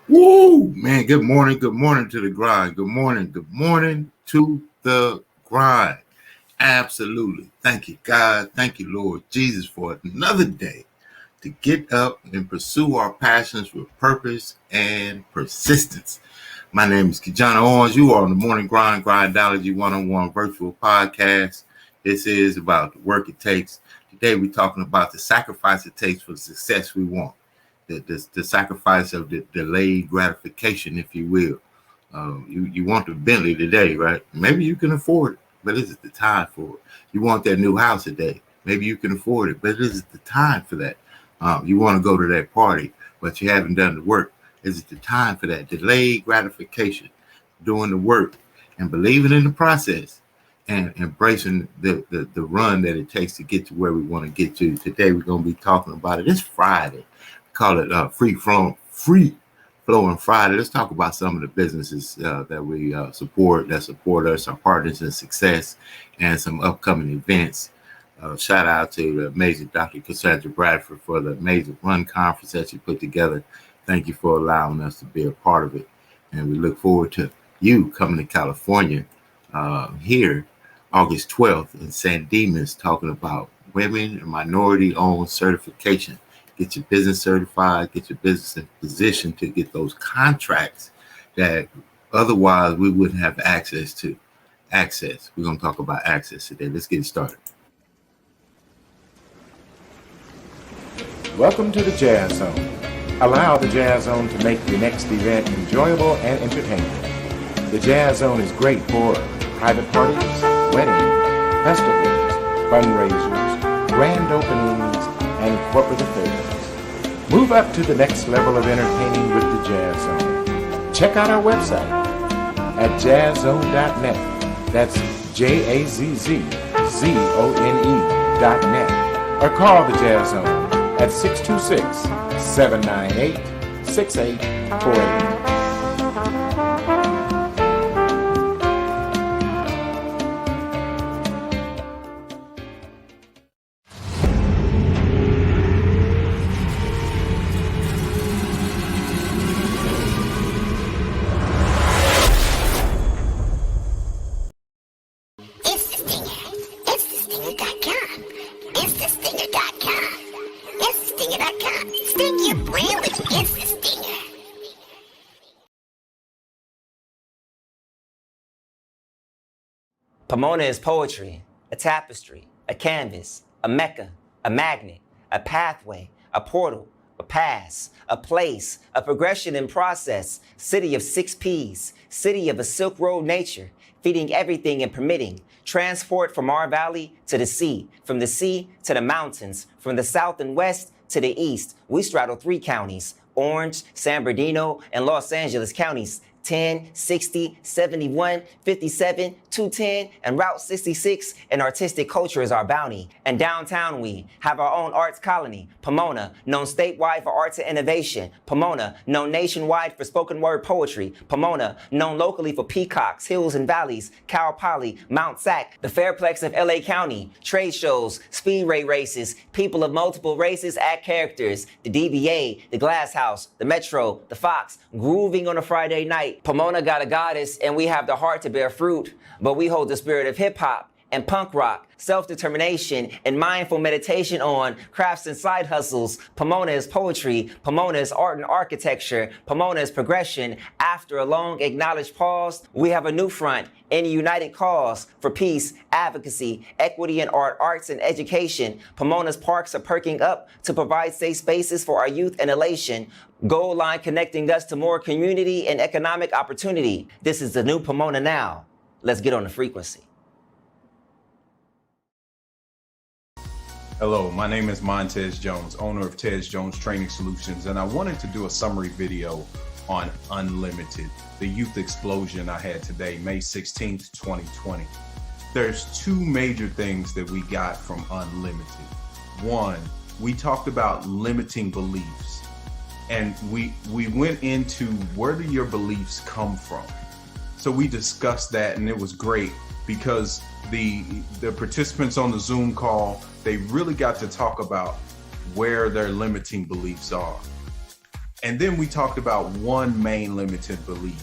Woo, man, good morning to the grind. Good morning to the grind. Absolutely. Thank you, God. Thank you, Lord Jesus, for another day to get up and pursue our passions with purpose and persistence. My name is KeJohnna Owens. You are on the Morning Grind Grindology101 virtual podcast. This is about the work it takes. Today we're talking about the sacrifice it takes for the success we want. The sacrifice of the delayed gratification, if you will. You want the Bentley today, right? Maybe you can afford it, but is it the time for it? You want that new house today. Maybe you can afford it, but is it the time for that? You want to go to that party, but you haven't done the work. Is it the time for that? Delayed gratification, doing the work and believing in the process and embracing the run that it takes to get to where we want to get to. Today, we're going to be talking about it. It's Friday. Call it free flowing Friday. Let's talk about some of the businesses that we support us, our partners in success, and some upcoming events. Shout out to the amazing Dr. Cassandra Bradford for the amazing run conference that she put together. Thank you for allowing us to be a part of it. And we look forward to you coming to California here August 12th in San Dimas, talking about women and minority-owned certification. Get your business certified, get your business in position to get those contracts that otherwise we wouldn't have access to. Access. We're going to talk about access today. Let's get started. Welcome to the Jazz Zone. Allow the Jazz Zone to make your next event enjoyable and entertaining. The Jazz Zone is great for private parties, weddings, festivals, fundraisers, grand openings, and corporate affairs. Move up to the next level of entertaining with the Jazz Zone. Check out our website at jazzzone.net. That's JAZZZONE.net. Or call the Jazz Zone at 626-798-6848. Pomona is poetry, a tapestry, a canvas, a mecca, a magnet, a pathway, a portal, a pass, a place, a progression in process, city of 6 Ps, city of a Silk Road nature, feeding everything and permitting, transport from our valley to the sea, from the sea to the mountains, from the south and west to the east. We straddle 3 counties, Orange, San Bernardino, and Los Angeles counties, 10, 60, 71, 57, 210, and Route 66, and artistic culture is our bounty. And downtown we have our own arts colony, Pomona, known statewide for arts and innovation. Pomona, known nationwide for spoken word poetry. Pomona, known locally for peacocks, hills and valleys, Cal Poly, Mount Sac, the Fairplex of LA County, trade shows, speedway races, people of multiple races act characters, the DBA, the Glass House, the Metro, the Fox, grooving on a Friday night. Pomona got a goddess, and we have the heart to bear fruit, but we hold the spirit of hip-hop and punk rock, self-determination, and mindful meditation on crafts and side hustles. Pomona is poetry. Pomona is art and architecture. Pomona is progression. After a long acknowledged pause, we have a new front in a united cause for peace, advocacy, equity in art, arts, and education. Pomona's parks are perking up to provide safe spaces for our youth and elation. Goal line connecting us to more community and economic opportunity. This is the new Pomona now. Let's get on the frequency. Hello, my name is Montez Jones, owner of Tez Jones Training Solutions, and I wanted to do a summary video on Unlimited, the youth explosion I had today, May 16th, 2020. There's 2 major things that we got from Unlimited. One, we talked about limiting beliefs, and we went into where do your beliefs come from? So we discussed that, and it was great because the participants on the Zoom call, they really got to talk about where their limiting beliefs are. And then we talked about one main limited belief,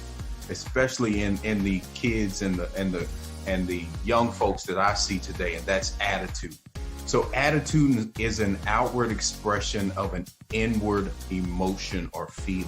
especially in the kids and the young folks that I see today, and that's attitude. So attitude is an outward expression of an inward emotion or feeling.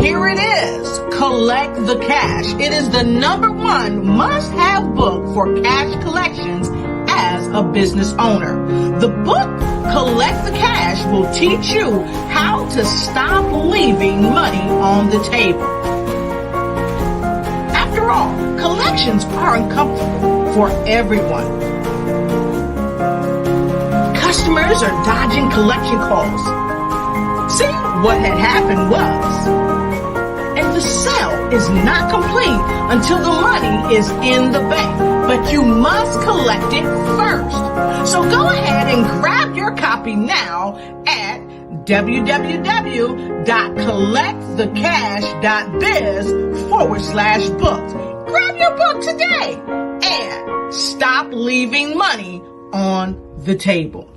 Here it is, Collect the Cash. It is the #1 must-have book for cash collections as a business owner. The book, Collect the Cash, will teach you how to stop leaving money on the table. After all, collections are uncomfortable for everyone. Customers are dodging collection calls. See, what had happened was, and the sale is not complete until the money is in the bank, but you must collect it first. So go ahead and grab your copy now at www.collectthecash.biz/books. Grab your book today and stop leaving money on the table.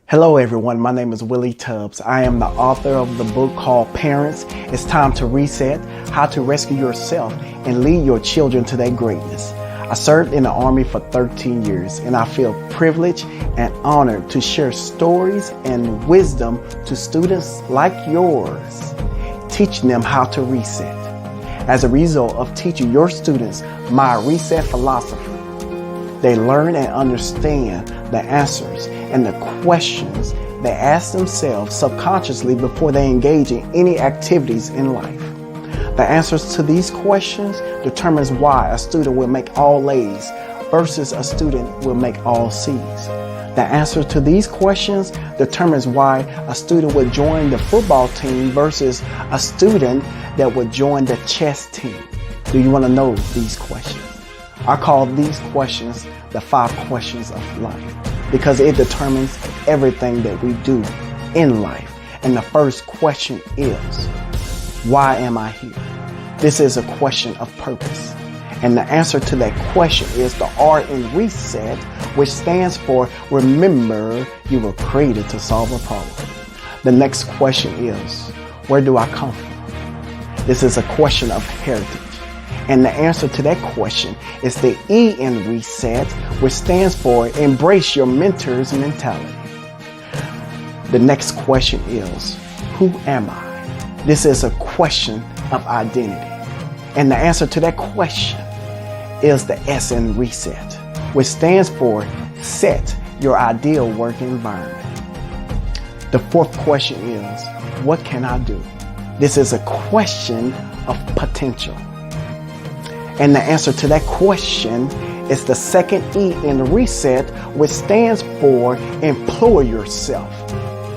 Hello everyone, my name is Willie Tubbs. I am the author of the book called Parents, It's Time to Reset, How to Rescue Yourself and Lead Your Children to Their Greatness. I served in the Army for 13 years and I feel privileged and honored to share stories and wisdom to students like yours, teaching them how to reset. As a result of teaching your students my reset philosophy, they learn and understand the answers and the questions they ask themselves subconsciously before they engage in any activities in life. The answers to these questions determines why a student will make all A's versus a student will make all C's. The answer to these questions determines why a student would join the football team versus a student that would join the chess team. Do you want to know these questions? I call these questions the 5 questions of life because it determines everything that we do in life. And the first question is, why am I here? This is a question of purpose. And the answer to that question is the R in reset, which stands for remember you were created to solve a problem. The next question is, where do I come from? This is a question of heritage. And the answer to that question is the E in reset, which stands for embrace your mentor's mentality. The next question is, who am I? This is a question of identity. And the answer to that question is the S in reset, which stands for set your ideal work environment. The 4th question is, what can I do? This is a question of potential. And the answer to that question is the 2nd E in reset, which stands for employ yourself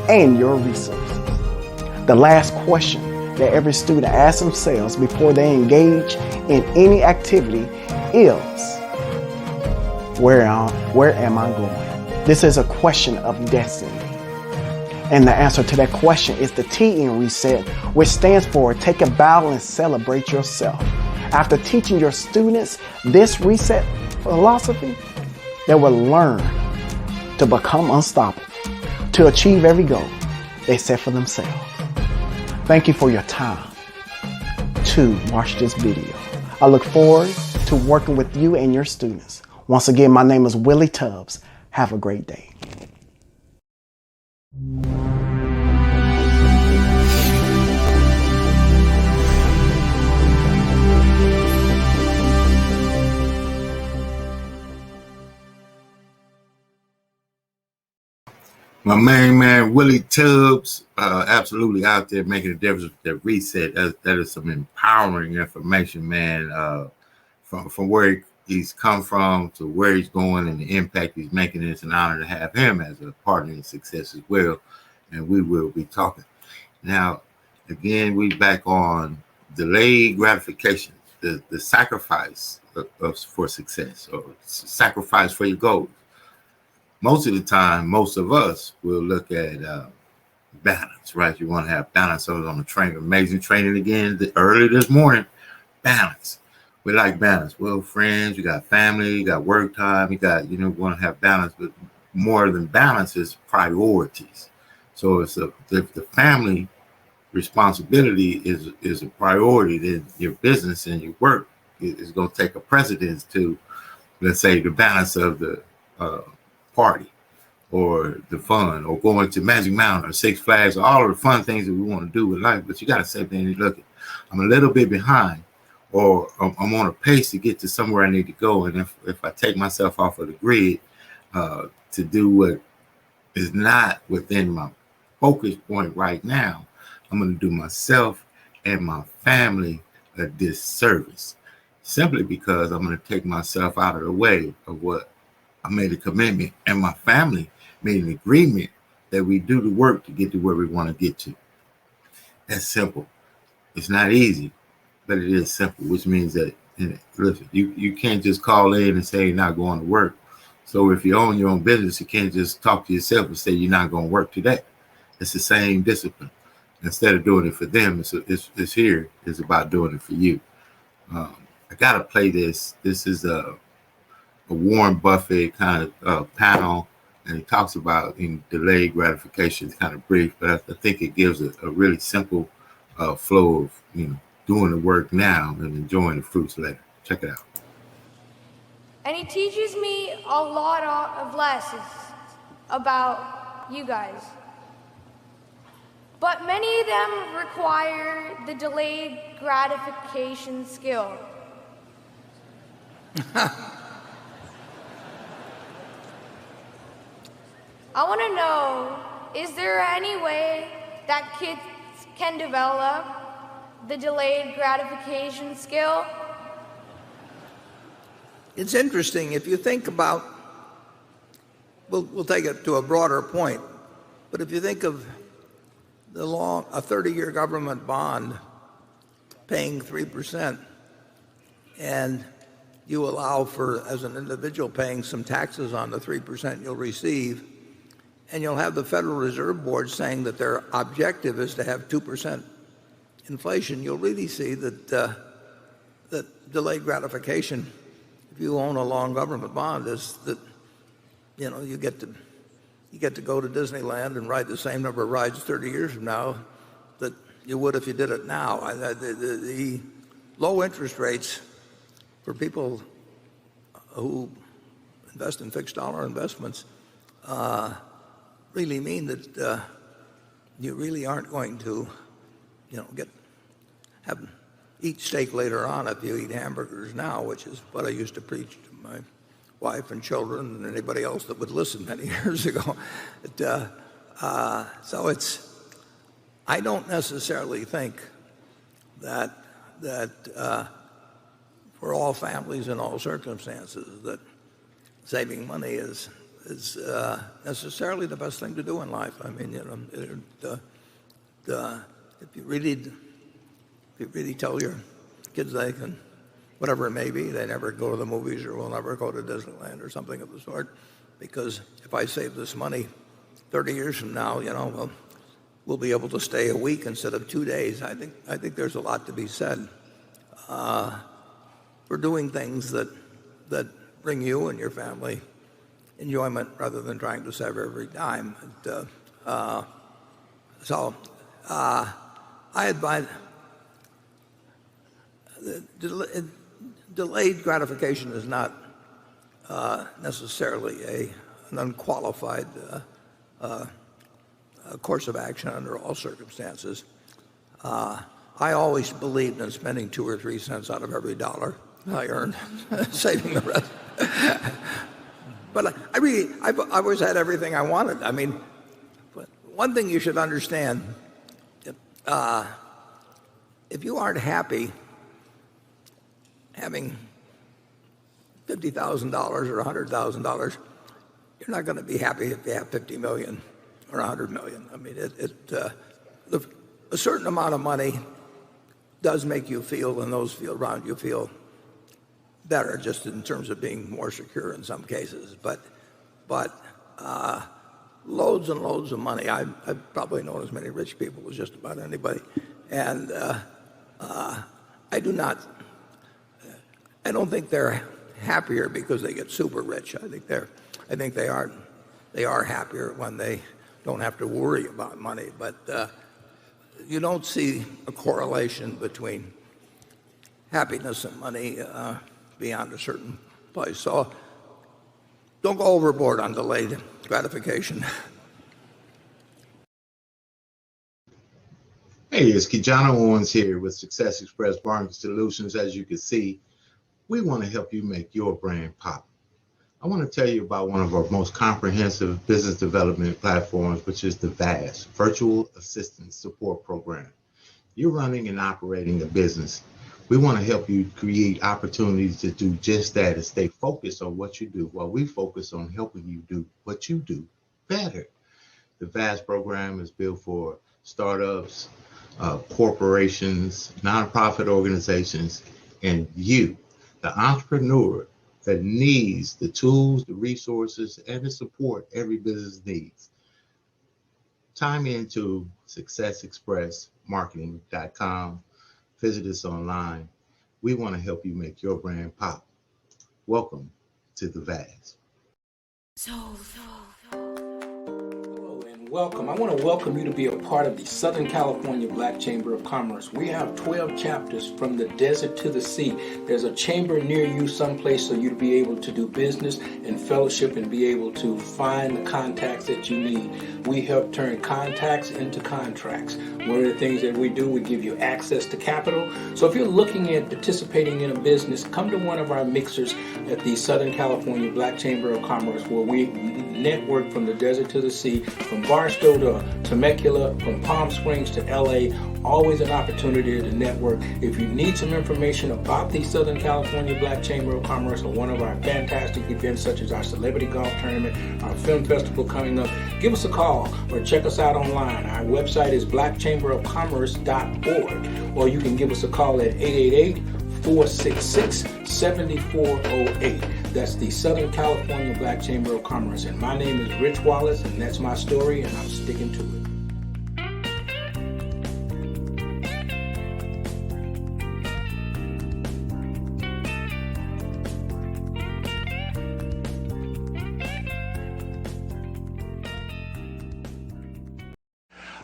and your resources. The last question that every student asks themselves before they engage in any activity is, where am I going? This is a question of destiny. And the answer to that question is the T in reset, which stands for take a bow and celebrate yourself. After teaching your students this reset philosophy, they will learn to become unstoppable, to achieve every goal they set for themselves. Thank you for your time to watch this video. I look forward to working with you and your students. Once again, my name is Willie Tubbs. Have a great day. My main man, Willie Tubbs, absolutely out there making a difference with that reset. That is some empowering information, man, from where he's come from to where he's going and the impact he's making. It's an honor to have him as a partner in success as well. And we will be talking. Now, again, we back on delayed gratification, the sacrifice for success or sacrifice for your goals. most of the time, most of us will look at balance, right? You want to have balance. I was on the train, amazing training again early this morning. Balance. We like balance. Well, friends, you got family, you got work time, you got, want to have balance, but more than balance is priorities. So if the family responsibility is a priority, then your business and your work is going to take a precedence to, let's say, the balance of the party or the fun or going to Magic Mountain or Six Flags or all of the fun things that we want to do with life. But you got to say, man, look, I'm a little bit behind, or I'm on a pace to get to somewhere I need to go. And if I take myself off of the grid to do what is not within my focus point right now, I'm going to do myself and my family a disservice, simply because I'm going to take myself out of the way of what I made a commitment, and my family made an agreement that we do the work to get to where we want to get to. That's simple. It's not easy, but it is simple, which means that, listen, you can't just call in and say you're not going to work. So if you own your own business, you can't just talk to yourself and say you're not going to work today. It's the same discipline. Instead of doing it for them, it's here. It's about doing it for you. I got to play this. This is a Warren Buffett kind of panel, and he talks about delayed gratification. It's kind of brief, but I think it gives a really simple flow of doing the work now and enjoying the fruits later. Check it out. And he teaches me a lot of lessons about you guys. But many of them require the delayed gratification skill. I want to know, is there any way that kids can develop the delayed gratification skill? It's interesting if you think about, we'll take it to a broader point, but if you think of a 30-year government bond paying 3%, and you allow for, as an individual, paying some taxes on the 3% you'll receive, and you'll have the Federal Reserve Board saying that their objective is to have 2% inflation, you'll really see that that delayed gratification, if you own a long government bond, is that you get to go to Disneyland and ride the same number of rides 30 years from now that you would if you did it now. The low interest rates for people who invest in fixed dollar investments really mean that you really aren't going to eat steak later on if you eat hamburgers now, which is what I used to preach to my wife and children and anybody else that would listen many years ago. So I don't necessarily think that for all families in all circumstances that saving money is necessarily the best thing to do in life. I mean, if you really tell your kids they can, whatever it may be, they never go to the movies or will never go to Disneyland or something of the sort, because if I save this money 30 years from now, we'll be able to stay a week instead of 2 days. I think there's a lot to be said for doing things that bring you and your family enjoyment rather than trying to save every dime. So I advise delayed gratification is not necessarily an unqualified course of action under all circumstances. I always believed in spending 2 or 3 cents out of every dollar I earned, saving the rest. But I've always had everything I wanted. I mean, one thing you should understand, if you aren't happy having $50,000 or $100,000, you're not going to be happy if you have 50 million or 100 million. I mean, a certain amount of money does make you feel, and those feel around you feel better, just in terms of being more secure in some cases. But loads and loads of money. I've probably known as many rich people as just about anybody. And I don't think they're happier because they get super rich. I think they are happier when they don't have to worry about money. But you don't see a correlation between happiness and money beyond a certain place. So don't go overboard on delayed gratification. Hey, it's KeJohnna Owens here with Success Express Marketing Solutions. As you can see, we want to help you make your brand pop. I want to tell you about one of our most comprehensive business development platforms, which is the VAS, Virtual Assistant Support Program. You're running and operating a business. We want to help you create opportunities to do just that and stay focused on what you do while we focus on helping you do what you do better. The VAS program is built for startups, corporations, nonprofit organizations, and you, the entrepreneur that needs the tools, the resources, and the support every business needs. Time into successexpressmarketing.com. Visit us online. We want to help you make your brand pop. Welcome to the VAS. Hello and welcome. I want to welcome you to be a part of the Southern California Black Chamber of Commerce. We have 12 chapters from the desert to the sea. There's a chamber near you someplace so you to be able to do business and fellowship and be able to find the contacts that you need. We help turn contacts into contracts. One of the things that we do, we give you access to capital. So if you're looking at participating in a business, come to one of our mixers at the Southern California Black Chamber of Commerce, where we network from the desert to the sea, from Barstow to Temecula, from Palm Springs to LA. Always an opportunity to network. If you need some information about the Southern California Black Chamber of Commerce or one of our fantastic events such as our Celebrity Golf Tournament, our film festival coming up, give us a call or check us out online. Our website is blackchamberofcommerce.org, or you can give us a call at 888-466-7408. That's the Southern California Black Chamber of Commerce. And my name is Rich Wallace, and that's my story, and I'm sticking to it.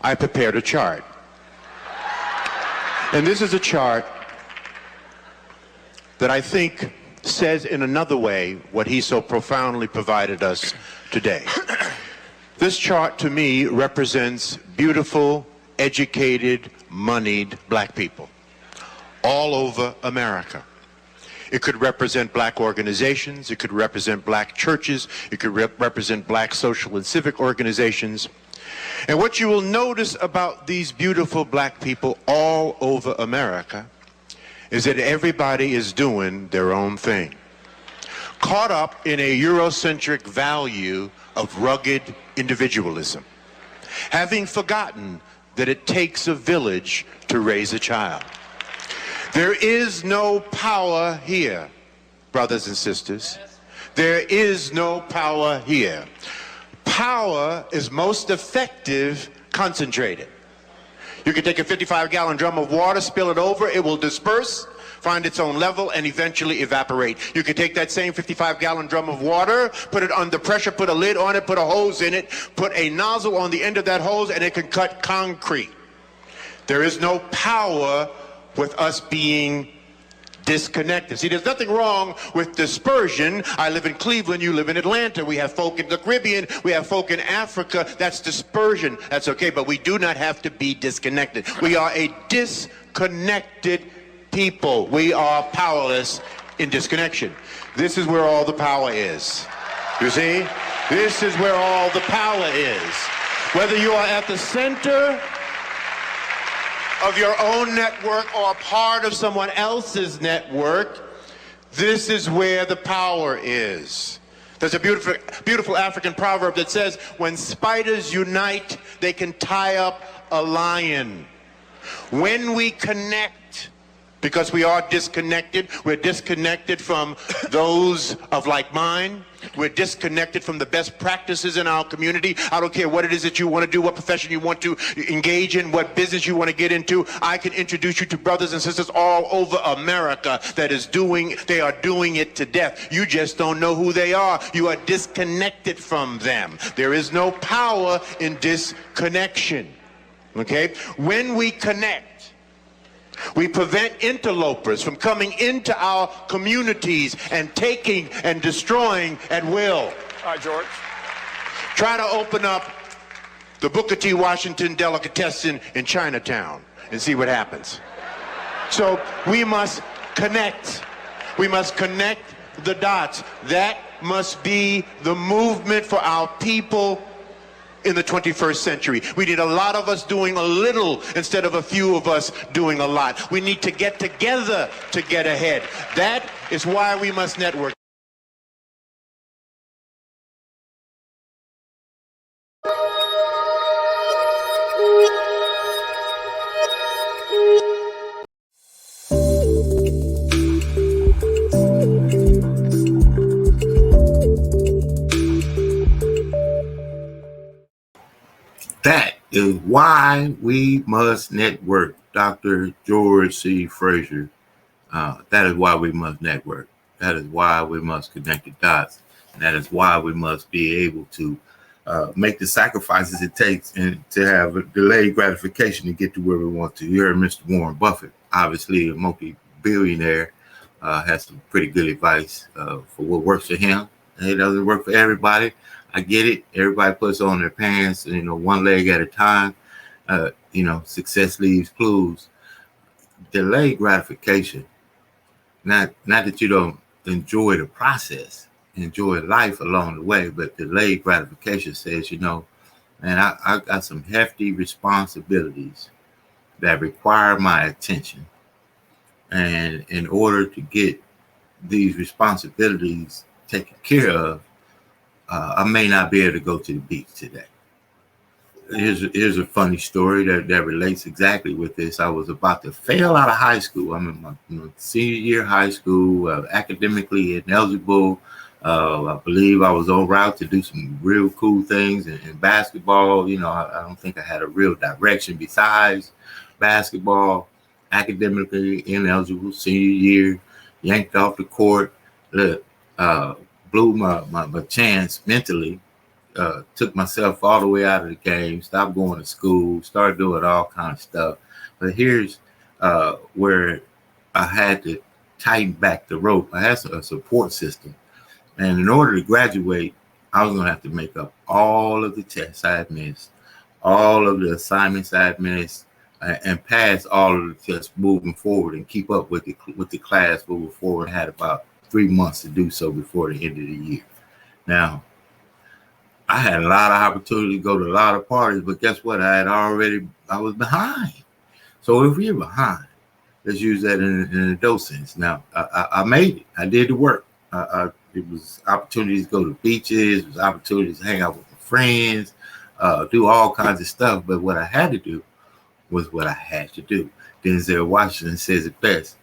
I prepared a chart. And this is a chart that I think says in another way what he so profoundly provided us today. This chart to me represents beautiful, educated, moneyed black people all over America. It could represent black organizations, it could represent black churches, it could represent black social and civic organizations. And what you will notice about these beautiful black people all over America is that everybody is doing their own thing, caught up in a Eurocentric value of rugged individualism, having forgotten that it takes a village to raise a child. There is no power here, brothers and sisters. There is no power here. Power is most effective concentrated. You can take a 55-gallon drum of water, spill it over, it will disperse, find its own level, and eventually evaporate. You can take that same 55-gallon drum of water, put it under pressure, put a lid on it, put a hose in it, put a nozzle on the end of that hose, and it can cut concrete. There is no power with us being disconnected. See, there's nothing wrong with dispersion. I live in Cleveland, you live in Atlanta. We have folk in the Caribbean, we have folk in Africa. That's dispersion. That's okay, but we do not have to be disconnected. We are a disconnected people. We are powerless in disconnection. This is where all the power is. You see? This is where all the power is. Whether you are at the center of your own network or a part of someone else's network, this is where the power is. There's a beautiful African proverb that says, when spiders unite, they can tie up a lion. When we connect because we are disconnected. We're disconnected from those of like mind. We're disconnected from the best practices in our community. I don't care what it is that you want to do, what profession you want to engage in, what business you want to get into. I can introduce you to brothers and sisters all over America they are doing it to death. You just don't know who they are. You are disconnected from them. There is no power in disconnection. Okay? When we connect, we prevent interlopers from coming into our communities and taking and destroying at will. All right, George. Try to open up the Booker T. Washington delicatessen in Chinatown and see what happens. So we must connect. We must connect the dots. That must be the movement for our people in the 21st century. We need a lot of us doing a little instead of a few of us doing a lot. We need to get together to get ahead. That is why we must network. That is why we must network, Dr. George C. Frazier. That is why we must network. That is why we must connect the dots. And that is why we must be able to make the sacrifices it takes and to have a delayed gratification to get to where we want to. You heard Mr. Warren Buffett, obviously a multi-billionaire, has some pretty good advice for what works for him. And it doesn't work for everybody. I get it. Everybody puts on their pants, one leg at a time. Success leaves clues. Delayed gratification. Not that you don't enjoy the process, enjoy life along the way, but delayed gratification says, man, I got some hefty responsibilities that require my attention. And in order to get these responsibilities taken care of, I may not be able to go to the beach today. Here's a funny story that relates exactly with this. I was about to fail out of high school. I'm in my senior year of high school, academically ineligible. I believe I was en route to do some real cool things in basketball. I don't think I had a real direction besides basketball. Academically ineligible, senior year, yanked off the court. Blew my chance mentally, took myself all the way out of the game, stopped going to school, started doing all kind of stuff. But here's where I had to tighten back the rope. I had a support system. And in order to graduate, I was going to have to make up all of the tests I had missed, all of the assignments I had missed, and pass all of the tests moving forward and keep up with the class moving forward. I had about 3 months to do so before the end of the year. Now, I had a lot of opportunity to go to a lot of parties, but guess what? I was behind. So if you're behind, let's use that in a dose sense. Now, I made it. I did the work. It was opportunities to go to beaches. It was opportunities to hang out with my friends, do all kinds of stuff. But what I had to do was what I had to do. Denzel Washington says it best.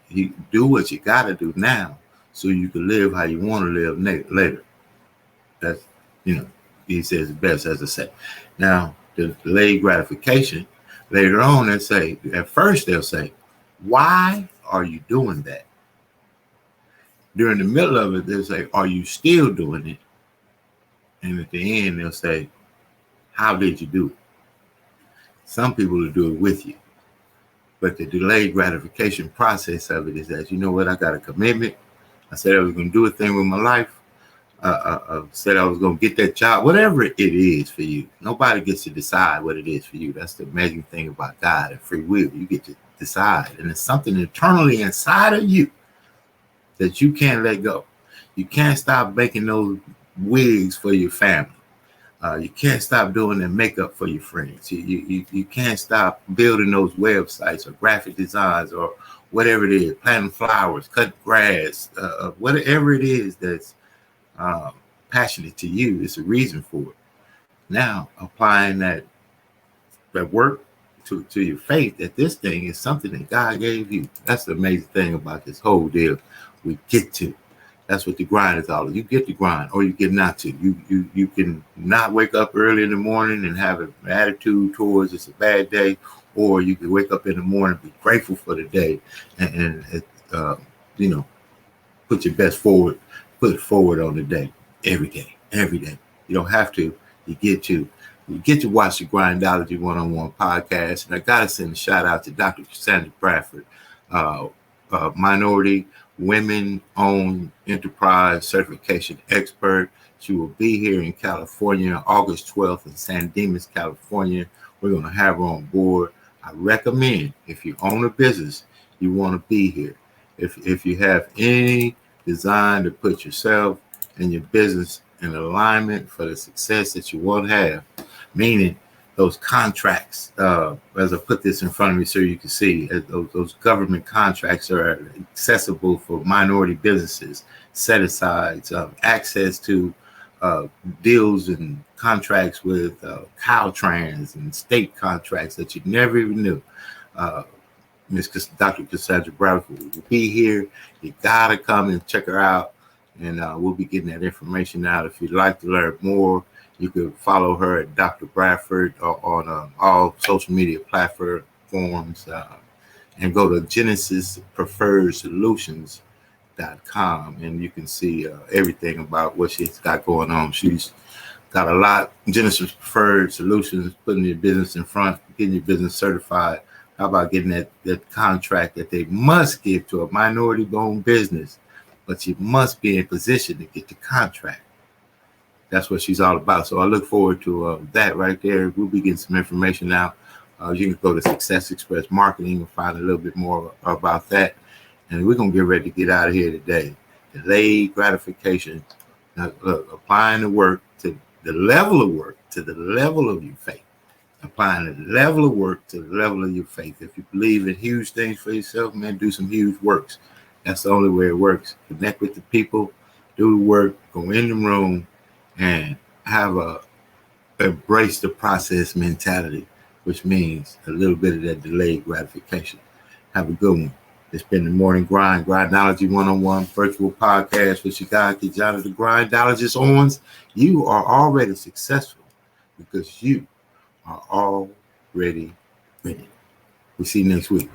You do what you got to do now, so you can live how you want to live later. That's, he says it best, as I say. Now, the delayed gratification, later on, at first they'll say, why are you doing that? During the middle of it, they'll say, are you still doing it? And at the end, they'll say, how did you do it? Some people will do it with you. But the delayed gratification process of it is that, you know what, I got a commitment. I said I was going to do a thing with my life. I said I was going to get that job, whatever it is for you. Nobody gets to decide what it is for you. That's the amazing thing about God and free will. You get to decide. And it's something internally inside of you that you can't let go. You can't stop making those wigs for your family. You can't stop doing the makeup for your friends. You can't stop building those websites or graphic designs or whatever it is, planting flowers, cut grass, whatever it is that's passionate to you. It's a reason for it. Now, applying that work, to your faith that this thing is something that God gave you. That's the amazing thing about this whole deal. We get to. That's what the grind is all about. You get the grind, or you get not to. You can not wake up early in the morning and have an attitude towards it's a bad day, or you can wake up in the morning and be grateful for the day, and put your best forward, put it forward on the day, every day. You don't have to. You get to. You get to watch the Grindology101 podcast, and I gotta send a shout out to Dr. Cassandra Bradford, minority women-owned enterprise certification expert. She will be here in California August 12th in San Dimas, California. We're going to have her on board. I recommend, if you own a business, you want to be here. If you have any design to put yourself and your business in alignment for the success that you want to have, meaning those contracts, as I put this in front of me so you can see, those government contracts are accessible for minority businesses, set-asides, access to deals and contracts with Caltrans and state contracts that you never even knew. Dr. Cassandra Bradford will be here. You got to come and check her out, and we'll be getting that information out. If you'd like to learn more, you can follow her at Dr. Bradford on all social media platforms, and go to GenesisPreferredSolutions.com, and you can see everything about what she's got going on. She's got a lot. Genesis Preferred Solutions, putting your business in front, getting your business certified. How about getting that contract that they must give to a minority-owned business, but you must be in position to get the contract. That's what she's all about. So I look forward to that right there. We'll be getting some information out. You can go to Success Express Marketing and find a little bit more about that. And we're going to get ready to get out of here today. Delayed gratification. Now, look, applying the work to the level of work to the level of your faith. Applying the level of work to the level of your faith. If you believe in huge things for yourself, man, do some huge works. That's the only way it works. Connect with the people, do the work, go in the room, and have embrace the process mentality, which means a little bit of that delayed gratification. Have a good one. It's been the Morning Grind Grindology101 virtual podcast with your guy, KeJohnna the Grindologist Owens. You are already successful because you are already ready. We'll see you next week.